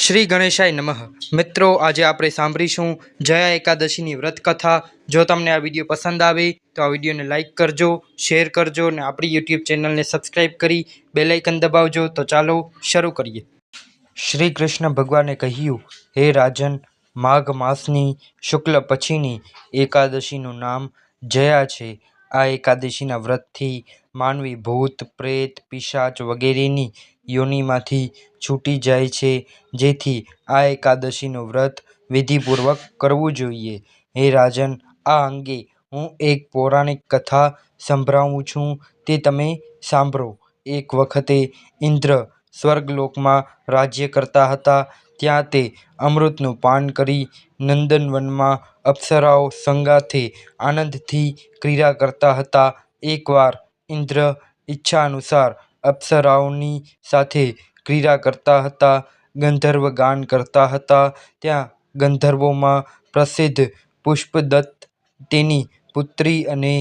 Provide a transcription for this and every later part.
શ્રી ગણેશાય નમઃ. મિત્રો, આજે આપણે સાંભળીશું જયા એકાદશીની વ્રત કથા. જો તમને આ વિડીયો પસંદ આવે તો આ વિડીયોને લાઇક કરજો, શેર કરજો અને આપણી યુટ્યુબ ચેનલને સબસ્ક્રાઈબ કરી બેલ આઇકન દબાવજો. તો ચાલો શરૂ કરીએ. શ્રી કૃષ્ણ ભગવાને કહ્યું, હે રાજન, માઘ માસની શુક્લ પછીની એકાદશીનું નામ જયા છે. આ એકાદશીના વ્રતથી માનવી ભૂત, પ્રેત, પિશાચ વગેરેની યોનિમાંથી છૂટી જાય છે. જેથી આ એકાદશીનું વ્રત વિધિપૂર્વક કરવું જોઈએ. હે રાજન, આ અંગે હું એક પૌરાણિક કથા સંભળાવું છું, તે તમે સાંભળો. એક વખતે ઇન્દ્ર સ્વર્ગલોકમાં રાજ્ય કરતા હતા. ત્યાં તે અમૃતનું પાન કરી નંદનવનમાં અપ્સરાઓ સંગાથે આનંદથી ક્રીડા કરતા હતા. એકવાર ઇન્દ્ર ઈચ્છા અનુસાર અપ્સરાઓની સાથે ક્રીડા કરતા હતા. ગંધર્વ ગાન કરતા હતા. ત્યાં ગંધર્વોમાં પ્રસિદ્ધ પુષ્પદત્ત, તેની પુત્રી અને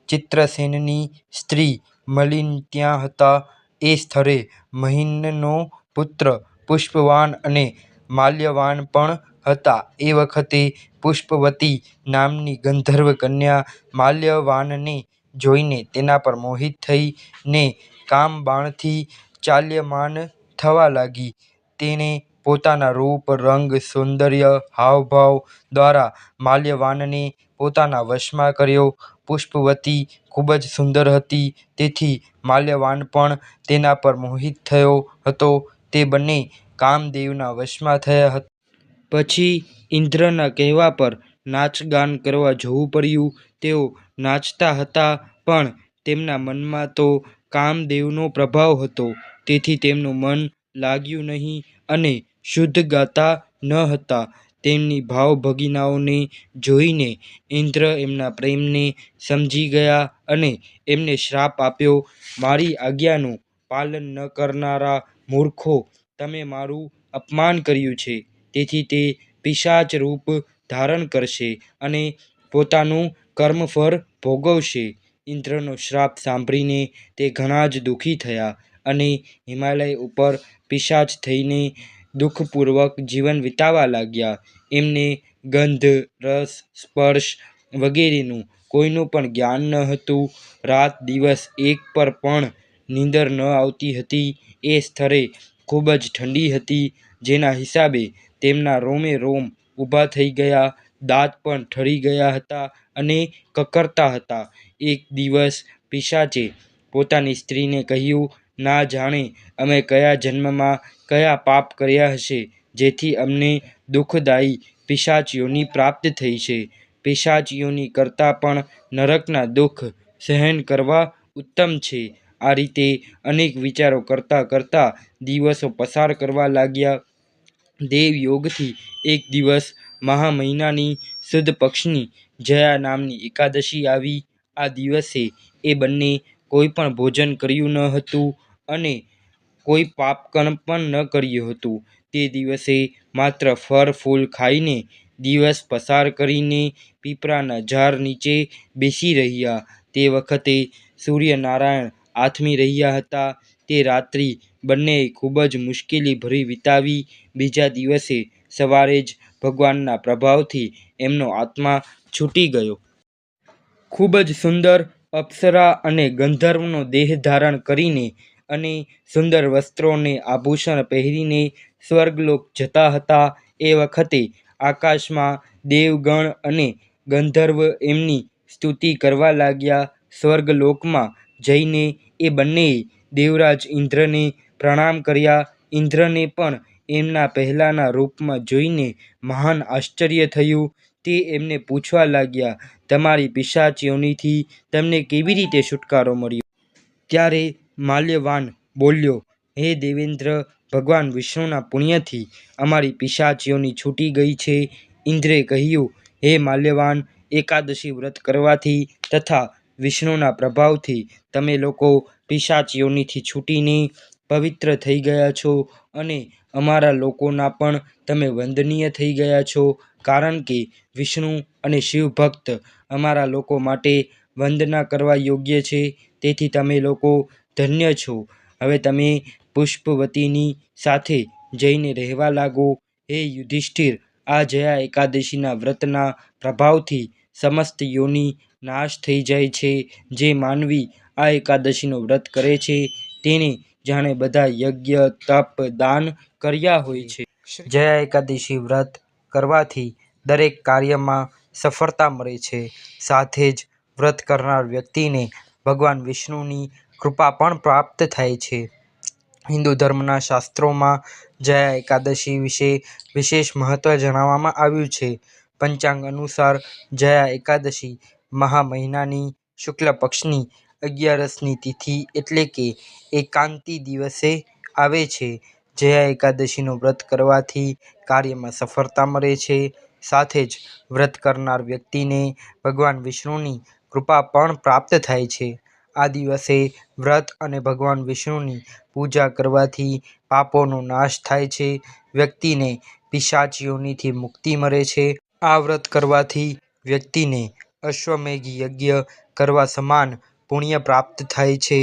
ચિત્રસેનની સ્ત્રી મલિની ત્યાં હતા. એ સ્થળે મહિનનો પુત્ર પુષ્પવાન અને માલ્યવાન પણ હતા. એ વખતે પુષ્પવતી નામની ગંધર્વ કન્યા માલ્યવાનને જોઈને તેના પર મોહિત થઈને કામબાણથી ચાલ્યમાન થવા લાગી. તેણે પોતાના રૂપ, રંગ, સૌંદર્ય, હાવભાવ દ્વારા માલ્યવાનને પોતાના વશમાં કર્યો. પુષ્પવતી ખૂબ જ સુંદર હતી, તેથી માલ્યવાન પણ તેના પર મોહિત થયો હતો. તે બંને કામદેવના વશમાં થયા હતા. પછી ઇન્દ્રના કહેવા પર નાચગાન કરવા જવું પડ્યું. તેઓ નાચતા હતા, પણ તેમના મનમાં તો કામદેવનો પ્રભાવ હતો, તેથી તેમનું મન લાગ્યું નહીં અને શુદ્ધ ગાતા ન હતા. તેમની ભાવભગીનાઓને જોઈને ઇન્દ્ર એમના પ્રેમને સમજી ગયા અને એમને શ્રાપ આપ્યો, મારી આજ્ઞાનું પાલન ન કરનારા મૂર્ખો, તમે મારું અપમાન કર્યું છે, તેથી તે પિશાચ રૂપ ધારણ કરશે અને પોતાનું કર્મફળ ભોગવશે. ઇન્દ્રનો શ્રાપ સાંભળીને તે ઘણા જ દુઃખી થયા અને હિમાલય ઉપર પિશાચ થઈને દુઃખપૂર્વક જીવન વિતાવવા લાગ્યા. એમને ગંધ, રસ, સ્પર્શ વગેરેનું કોઈનું પણ જ્ઞાન ન હતું. રાત દિવસ એક પર પણ નીંદર ન આવતી હતી. એ સ્થળે ખૂબ જ ઠંડી હતી, જેના હિસાબે તેમના રોમે રોમ ઊભા થઈ ગયા, દાંત પણ ઠરી ગયા હતા અને કકરતા હતા. એક દિવસ પિશાચે પોતાની સ્ત્રીને કહ્યું, ના જાણે અમે કયા જન્મમાં કયા પાપ કર્યા હશે, જેથી અમને દુઃખદાયી પિશાચ યોનિ પ્રાપ્ત થઈ છે. પિશાચ યોનિ કરતાં પણ નરકના દુઃખ સહન કરવા ઉત્તમ છે. આ રીતે અનેક વિચારો કરતાં કરતાં દિવસો પસાર કરવા લાગ્યા. દેવ યોગથી એક દિવસ મહા મહિનાની સુદ પક્ષની જયા નામની એકાદશી આવી. આ દિવસે એ બંને કોઈ પણ ભોજન કર્યું ન હતું અને કોઈ પાપકર્મ પણ ન કર્યું હતું. તે દિવસે માત્ર ફળ ફૂલ ખાઈને દિવસ પસાર કરીને પીપળાના ઝાડ નીચે બેસી રહ્યા. તે વખતે સૂર્યનારાયણ આથમી રહ્યા હતા. તે રાત્રિ બંનેએ ખૂબ જ મુશ્કેલીભરી વિતાવી. બીજા દિવસે સવારે જ ભગવાનના પ્રભાવથી એમનો આત્મા છૂટી ગયો. ખૂબ જ સુંદર અપ્સરા અને ગંધર્વનો દેહ ધારણ કરીને અને સુંદર વસ્ત્રો અને આભૂષણ પહેરીને સ્વર્ગલોક જતા હતા. એ વખતે આકાશમાં દેવગણ અને ગંધર્વ એમની સ્તુતિ કરવા લાગ્યા. સ્વર્ગલોકમાં જઈને એ બંનેએ દેવરાજ ઇન્દ્રને પ્રણામ કર્યા. ઇન્દ્રને પણ એમના પહેલાંના રૂપમાં જોઈને મહાન આશ્ચર્ય થયું. તે એમને પૂછવા લાગ્યા, તમારી પિશાચ યોનિથી તમને કેવી રીતે છુટકારો મળ્યો? ત્યારે માલ્યવાન બોલ્યો, હે દેવેન્દ્ર, ભગવાન વિષ્ણુના પુણ્યથી અમારી પિશાચ યોનિ છૂટી ગઈ છે. ઇન્દ્રે કહ્યું, હે માલ્યવાન, એકાદશી વ્રત કરવાથી તથા વિષ્ણુના પ્રભાવથી તમે લોકો પિશાચ યોનિથી છૂટીને પવિત્ર થઈ ગયા છો અને અમારા લોકોના પણ તમે વંદનીય થઈ ગયા છો, કારણ કે વિષ્ણુ અને શિવભક્ત અમારા લોકો માટે વંદના કરવા યોગ્ય છે. તેથી તમે લોકો ધન્ય છો. હવે તમે પુષ્પવતીની સાથે જઈને રહેવા લાગો. હે યુધિષ્ઠિર, આ જયા એકાદશીના વ્રતના પ્રભાવથી સમસ્ત યોનિ નાશ થઈ જાય છે. જે માનવી આ એકાદશીનું વ્રત કરે છે તેને જાણે બધા યજ્ઞ, તપ, દાન કર્યા હોય છે. જયા એકાદશી વ્રત કરવાથી દરેક કાર્યમાં સફળતા મળે છે. સાથે જ વ્રત કરનાર વ્યક્તિને ભગવાન વિષ્ણુની કૃપા પણ પ્રાપ્ત થાય છે. હિન્દુ ધર્મના શાસ્ત્રોમાં જયા એકાદશી વિશે વિશેષ મહત્વ જણાવવામાં આવ્યું છે. પંચાંગ અનુસાર જયા એકાદશી મહા મહિનાની શુક્લ પક્ષની 11મી તિથિ એટલે કે એકાંતી દિવસે આવે છે. જયા એકાદશીનું વ્રત કરવાથી કાર્યમાં સફળતા મળે છે. સાથે જ વ્રત કરનાર વ્યક્તિને ભગવાન વિષ્ણુની કૃપા પણ પ્રાપ્ત થાય છે. આ દિવસે વ્રત અને ભગવાન વિષ્ણુની પૂજા કરવાથી પાપોનો નાશ થાય છે. વ્યક્તિને પિશાચ યોનિથી મુક્તિ મળે છે. આ વ્રત કરવાથી વ્યક્તિને અશ્વમેઘ યજ્ઞ કરવા સમાન પુણ્ય પ્રાપ્ત થાય છે.